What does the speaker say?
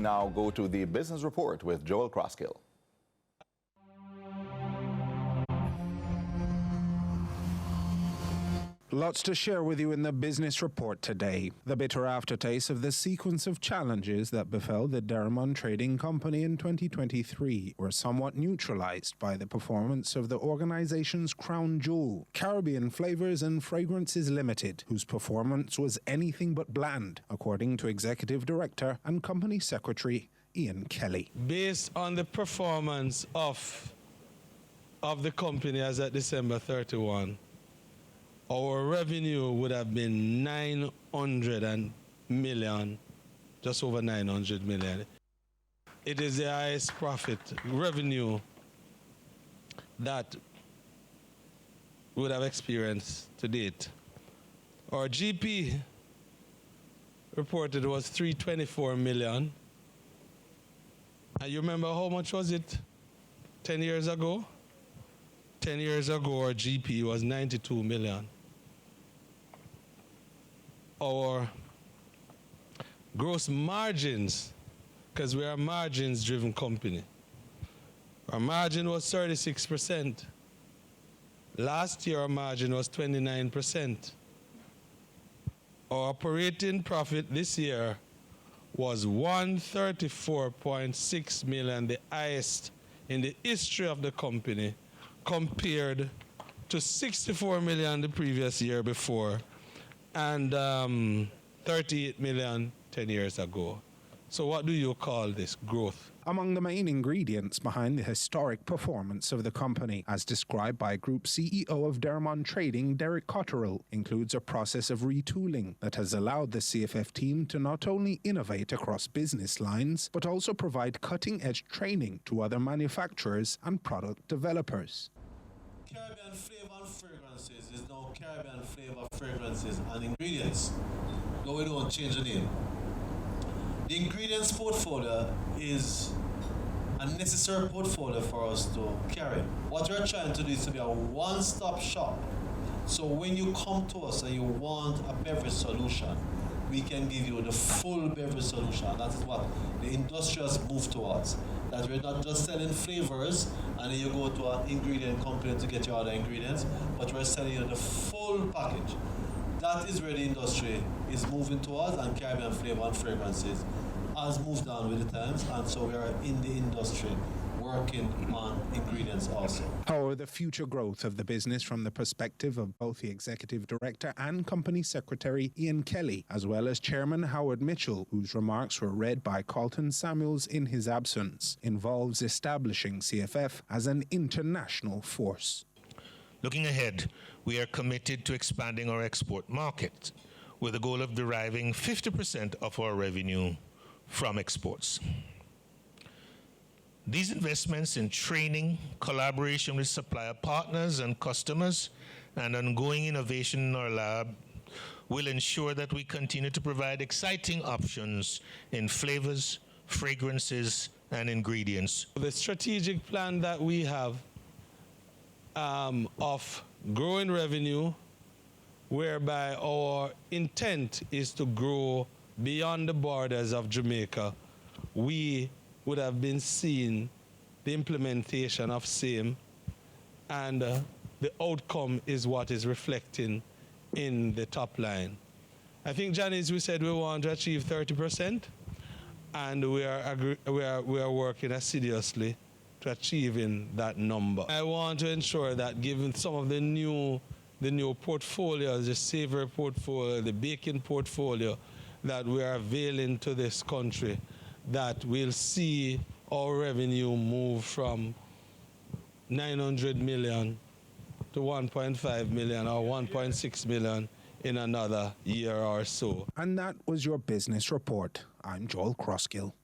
now go to the business report with Joel Crosskill. Lots to share with you in the business report today. The bitter aftertaste of the sequence of challenges that befell the Derrimon Trading Company in 2023 were somewhat neutralized by the performance of the organization's crown jewel, Caribbean Flavours and Fragrances Limited, whose performance was anything but bland, according to Executive Director and Company Secretary Ian Kelly. Based on the performance of the company as at December 31, our revenue would have been 900 million, just over 900 million. It is the highest profit revenue that we would have experienced to date. Our GP reported was 324 million. And you remember how much was it 10 years ago? 10 years ago, our GP was 92 million. Our gross margins, because we are a margins-driven company, our margin was 36%. Last year, our margin was 29%. Our operating profit this year was 134.6 million, the highest in the history of the company, compared to 64 million the previous year before, and 38 million 10 years ago. So what do you call this growth? Among the main ingredients behind the historic performance of the company, as described by Group CEO of Derrimon Trading, Derrick Cotterell, includes a process of retooling that has allowed the C.F.F team to not only innovate across business lines, but also provide cutting-edge training to other manufacturers and product developers. Caribbean Flavours and Fragrances is now Caribbean Flavour Fragrances and Ingredients. No, we don't change the name. The ingredients portfolio is a necessary portfolio for us to carry. What we're trying to do is to be a one-stop shop. So when you come to us and you want a beverage solution, we can give you the full beverage solution. That is what the industry has moved towards. That we're not just selling flavors and then you go to an ingredient company to get your other ingredients, but we're selling you the full package. That is where the industry is moving towards, and Caribbean Flavours and Fragrances has moved on with the times, and so we are in the industry working on ingredients also. However, the future growth of the business from the perspective of both the Executive Director and Company Secretary Ian Kelly, as well as Chairman Howard Mitchell, whose remarks were read by Carlton Samuels in his absence, involves establishing C.F.F as an international force. Looking ahead, we are committed to expanding our export market with the goal of deriving 50% of our revenue from exports. These investments in training, collaboration with supplier partners and customers, and ongoing innovation in our lab will ensure that we continue to provide exciting options in flavors, fragrances, and ingredients. The strategic plan that we have of growing revenue, whereby our intent is to grow beyond the borders of Jamaica, we would have been seeing the implementation of same, and the outcome is what is reflecting in the top line. I think, Janice, we said we want to achieve 30%, and we are working assiduously to achieving that number. I want to ensure that given some of the new portfolios, the savory portfolio, the baking portfolio, that we are availing to this country, that we'll see our revenue move from 900 million to 1.5 million or 1.6 million in another year or so. And that was your business report. I'm Joel Crosskill.